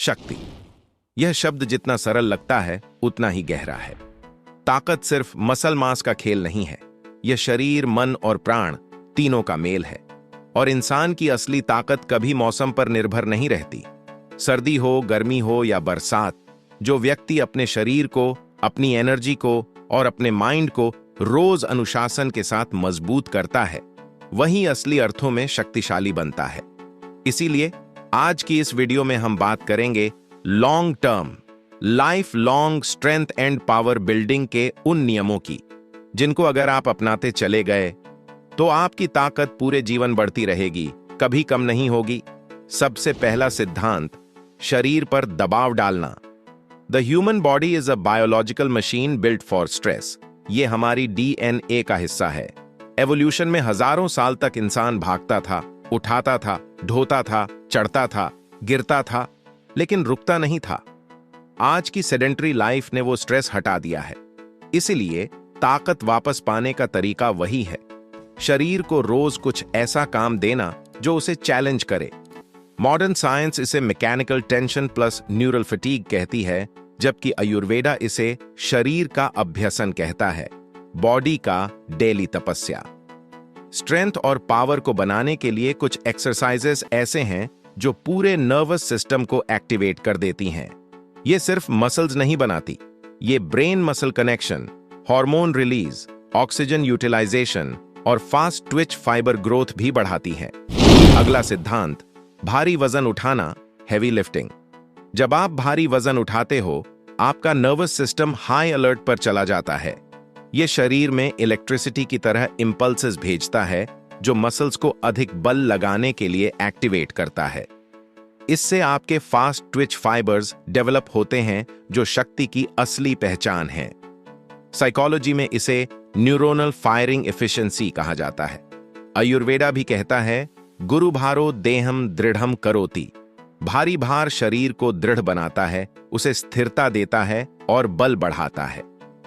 शक्ति। यह शब्द जितना सरल लगता है उतना ही गहरा है। ताकत सिर्फ मसल मांस का खेल नहीं है, यह शरीर, मन और प्राण तीनों का मेल है। और इंसान की असली ताकत कभी मौसम पर निर्भर नहीं रहती। सर्दी हो, गर्मी हो या बरसात, जो व्यक्ति अपने शरीर को, अपनी एनर्जी को और अपने माइंड को रोज अनुशासन के साथ मजबूत करता है, वही असली अर्थों में शक्तिशाली बनता है। इसीलिए आज की इस वीडियो में हम बात करेंगे long term, life long strength and power building के उन नियमों की, जिनको अगर आप अपनाते चले गए तो आपकी ताकत पूरे जीवन बढ़ती रहेगी, कभी कम नहीं होगी। सबसे पहला सिद्धांत, शरीर पर दबाव डालना। The human body is a biological machine built for stress. ये हमारी डीएनए का हिस्सा है। एवोल्यूशन में हजारों साल तक इंसान भागता था, उठाता था, ढोता था, चढ़ता था, गिरता था, लेकिन रुकता नहीं था। आज की सेडेंटरी लाइफ ने वो स्ट्रेस हटा दिया है। इसीलिए ताकत वापस पाने का तरीका वही है, शरीर को रोज कुछ ऐसा काम देना जो उसे चैलेंज करे। मॉडर्न साइंस इसे mechanical tension plus neural fatigue कहती है, जबकि आयुर्वेदा इसे शरीर का अभ्यसन कहता है, बॉडी का डेली तपस्या। स्ट्रेंथ और पावर को बनाने के लिए कुछ एक्सरसाइजेस ऐसे हैं जो पूरे नर्वस सिस्टम को एक्टिवेट कर देती हैं। ये सिर्फ मसल्स नहीं बनाती, ये brain muscle connection, hormone release, oxygen utilization और फास्ट ट्विच फाइबर ग्रोथ भी बढ़ाती है। अगला सिद्धांत, भारी वजन उठाना, हेवी लिफ्टिंग। जब आप भारी वजन उठाते हो, आपका नर्वस सिस्टम हाई अलर्ट पर चला जाता है। यह शरीर में इलेक्ट्रिसिटी की तरह इंपल्सेस भेजता है, जो मसल्स को अधिक बल लगाने के लिए एक्टिवेट करता है। इससे आपके फास्ट ट्विच फाइबर्स डेवलप होते हैं, जो शक्ति की असली पहचान है। साइकोलॉजी में इसे न्यूरोनल फायरिंग एफिशिएंसी कहा जाता है। आयुर्वेदा भी कहता है, गुरु भारो देहम दृढ़म करोति। भारी भार शरीर को दृढ़ बनाता है, उसे स्थिरता देता है और बल बढ़ाता है।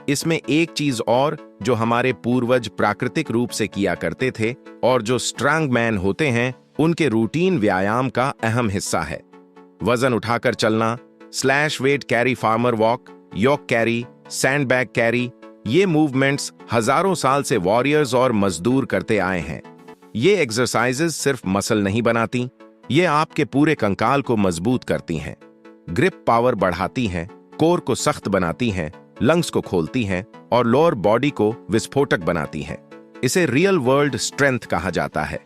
इसमें एक चीज और जो हमारे पूर्वज प्राकृतिक रूप से किया करते थे और जो स्ट्रांग मैन होते हैं, उनके रूटीन व्यायाम का अहम हिस्सा है। वजन उठाकर चलना, slash weight carry farmer walk, yoke carry, sandbag carry, ये मूवमेंट्स हजारों साल से वॉरियर्स और मजदूर करते आए हैं। ये एक्सरसाइजेस सिर्फ मसल नहीं बनाती, ये आपके पूरे कंकाल को मजबूत करती हैं, ग्रिप पावर बढ़ाती हैं, कोर को सख्त बनाती हैं, लंग्स को खोलती हैं और लोअर बॉडी को विस्फोटक बनाती हैं। इसे रियल वर्ल्ड स्ट्रेंथ कहा जाता है।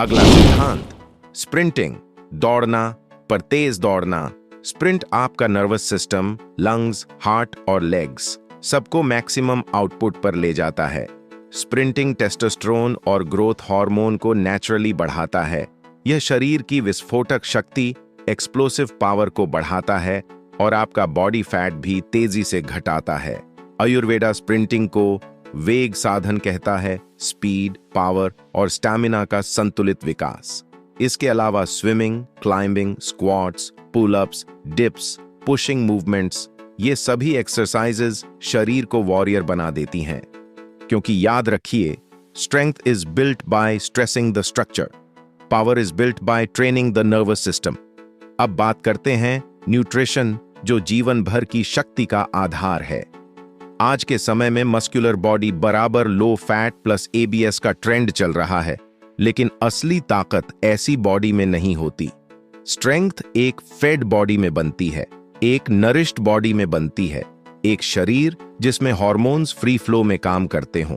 अगला सिद्धांत, स्प्रिंटिंग, दौड़ना, पर तेज दौड़ना। स्प्रिंट आपका नर्वस सिस्टम, लंग्स, हार्ट और लेग्स सबको मैक्सिमम आउटपुट पर ले जाता है। स्प्रिंटिंग टेस्टोस्टेरोन और ग्रोथ हार्मोन को नेचुरली बढ़ाता है। यह शरीर की विस्फोटक शक्ति, एक्सप्लोसिव पावर को बढ़ाता है और आपका बॉडी फैट भी तेजी से घटाता है। आयुर्वेदा स्प्रिंटिंग को वेग साधन कहता है, स्पीड, पावर और स्टैमिना का संतुलित विकास। इसके अलावा swimming, climbing, squats, pull-ups, dips, pushing movements, ये सभी एक्सरसाइजेज शरीर को वॉरियर बना देती हैं। क्योंकि याद रखिए, strength is built by stressing the structure, power is built by training the nervous system. अब बात करते हैं न्यूट्रिशन, जो जीवन भर की शक्ति का आधार है। आज के समय में मस्कुलर बॉडी बराबर लो फैट प्लस एबीएस का ट्रेंड चल रहा है, लेकिन असली ताकत ऐसी बॉडी में नहीं होती। स्ट्रेंथ एक फेड बॉडी में बनती है, एक नरिश्ड बॉडी में बनती है, एक शरीर जिसमें हार्मोन्स फ्री फ्लो में काम करते हों।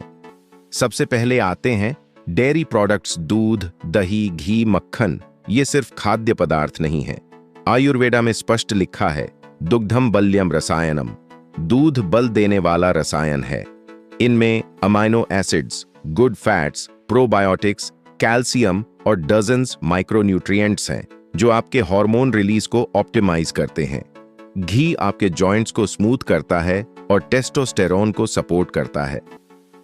सबसे पहले आते हैं डेयरी प्रोडक्ट्स, दूध, दही, घी, मक्खन। ये सिर्फ खाद्य पदार्थ नहीं है। आयुर्वेदा में स्पष्ट लिखा है, दुग्धम बल्यम रसायनम, दूध बल देने वाला रसायन है। इनमें amino acids, good fats, probiotics, calcium और डजन्स माइक्रोन्यूट्रिएंट्स हैं, जो आपके हार्मोन रिलीज को ऑप्टिमाइज करते हैं। घी आपके जॉइंट्स को स्मूथ करता है और टेस्टोस्टेरोन को सपोर्ट करता है।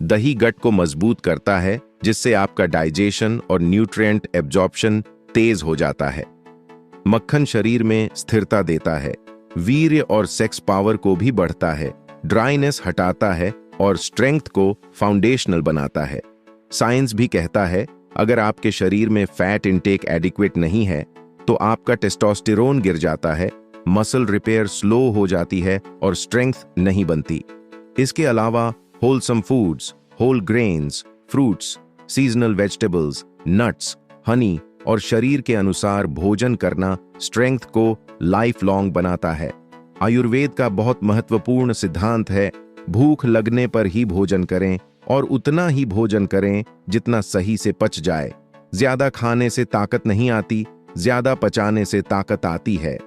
दही गट को मजबूत करता है, जिससे आपका डाइजेशन और न्यूट्रिएंट एब्जॉर्प्शन तेज हो जाता है। मक्खन शरीर में स्थिरता देता है, वीर्य और सेक्स पावर को भी बढ़ता है, ड्राइनेस हटाता है और स्ट्रेंथ को फाउंडेशनल बनाता है। साइंस भी कहता है, अगर आपके शरीर में फैट इंटेक एडिक्वेट नहीं है, तो आपका टेस्टोस्टेरोन गिर जाता है, मसल रिपेयर स्लो हो जाती है और स्ट्रेंथ नहीं बनती। इसके अलावा wholesome foods, whole grains, fruits, seasonal vegetables, nuts, honey और शरीर के अनुसार भोजन करना स्ट्रेंथ को लाइफ लॉन्ग बनाता है। आयुर्वेद का बहुत महत्वपूर्ण सिद्धांत है, भूख लगने पर ही भोजन करें और उतना ही भोजन करें जितना सही से पच जाए। ज्यादा खाने से ताकत नहीं आती, ज्यादा पचाने से ताकत आती है।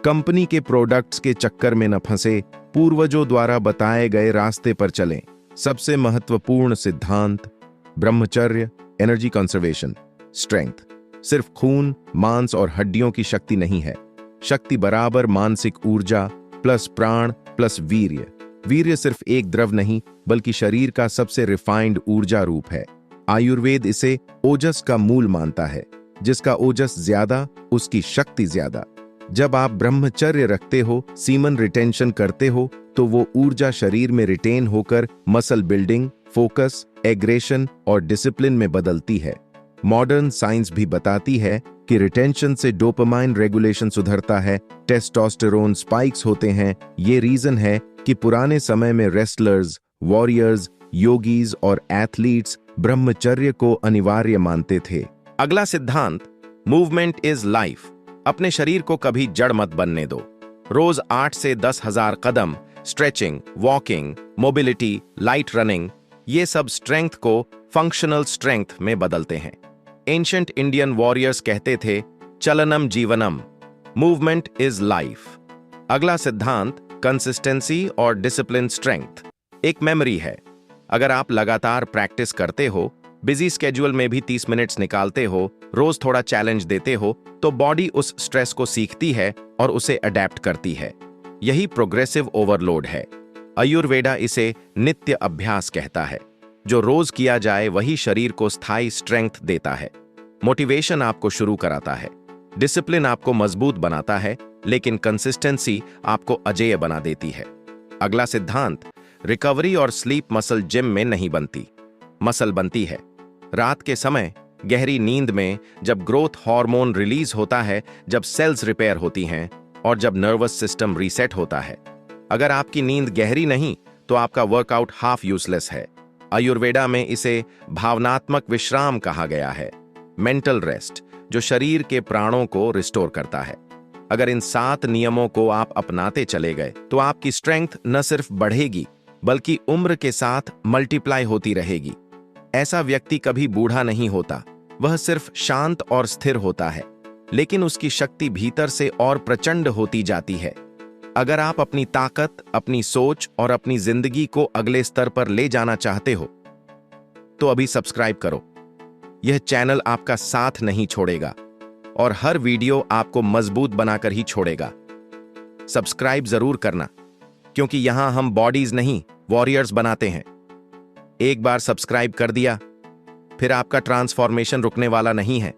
कंपनी के प्रोडक्ट्स के चक्कर में न फंसे, पूर्वजों द्वारा बताए गए रास्ते पर चलें। सबसे महत्वपूर्ण सिद्धांत ब्रह्मचर्य, एनर्जी कंजर्वेशन, स्ट्रेंथ। सिर्फ खून, मांस और हड्डियों की शक्ति नहीं है। शक्ति बराबर मानसिक ऊर्जा प्लस प्राण प्लस वीर्य। वीर्य सिर्फ एक द्रव नहीं बल्कि शरीर का सबसे रिफाइंड ऊर्जा रूप है। आयुर्वेद इसे ओजस का मूल मानता है। जिसका ओजस ज्यादा उसकी शक्ति ज्यादा। जब आप ब्रह्मचर्य रखते हो, सीमन रिटेंशन करते हो, तो वो ऊर्जा शरीर में रिटेन होकर मसल बिल्डिंग, फोकस, एग्रेशन और डिसिप्लिन में बदलती है। मॉडर्न साइंस भी बताती है कि रिटेंशन से डोपामाइन रेगुलेशन सुधरता है, टेस्टोस्टेरोन स्पाइक्स होते हैं। ये रीजन है कि पुराने समय में रेसलर्स, वॉरियर्स, योगीज और एथलीट्स ब्रह्मचर्य को अनिवार्य मानते थे। अगला सिद्धांत मूवमेंट इज लाइफ। अपने शरीर को कभी जड़ मत बनने दो। रोज 8 से 10,000 कदम, stretching, walking, mobility, light running, ये सब स्ट्रेंथ को फंक्शनल स्ट्रेंथ में बदलते हैं। एंशिएंट इंडियन वॉरियर्स कहते थे, चलनम जीवनम, मूवमेंट इज लाइफ। अगला सिद्धांत कंसिस्टेंसी और डिसिप्लिन स्ट्रेंथ। एक मेमोरी है। अगर आप लगातार प्रैक्टिस करते हो, बिजी स्केड्यूल में भी 30 मिनट्स निकालते हो, रोज थोड़ा चैलेंज देते हो, तो बॉडी उस स्ट्रेस को सीखती है और उसे अडेप्ट करती है। यही प्रोग्रेसिव ओवरलोड है। आयुर्वेदा इसे नित्य अभ्यास कहता है। जो रोज किया जाए वही शरीर को स्थायी स्ट्रेंथ देता है। मोटिवेशन आपको शुरू कराता है, डिसिप्लिन आपको मजबूत बनाता है, लेकिन कंसिस्टेंसी आपको अजेय बना देती है। अगला सिद्धांत रिकवरी और स्लीप। मसल जिम में नहीं बनती, मसल बनती है रात के समय, गहरी नींद में, जब ग्रोथ हार्मोन रिलीज होता है, जब सेल्स रिपेयर होती हैं और जब नर्वस सिस्टम रीसेट होता है। अगर आपकी नींद गहरी नहीं तो आपका वर्कआउट हाफ यूजलेस है। आयुर्वेदा में इसे भावनात्मक विश्राम कहा गया है, मेंटल रेस्ट, जो शरीर के प्राणों को रिस्टोर करता है। अगर इन 7 नियमों को आप अपनाते चले गए तो आपकी स्ट्रेंथ न सिर्फ बढ़ेगी बल्कि उम्र के साथ मल्टीप्लाई होती रहेगी। ऐसा व्यक्ति कभी बूढ़ा नहीं होता, वह सिर्फ शांत और स्थिर होता है, लेकिन उसकी शक्ति भीतर से और प्रचंड होती जाती है। अगर आप अपनी ताकत, अपनी सोच और अपनी जिंदगी को अगले स्तर पर ले जाना चाहते हो तो अभी सब्सक्राइब करो। यह चैनल आपका साथ नहीं छोड़ेगा और हर वीडियो आपको मजबूत बनाकर ही छोड़ेगा। सब्सक्राइब जरूर करना, क्योंकि यहां हम बॉडीज नहीं वॉरियर्स बनाते हैं। एक बार सब्सक्राइब कर दिया, फिर आपका ट्रांसफॉर्मेशन रुकने वाला नहीं है।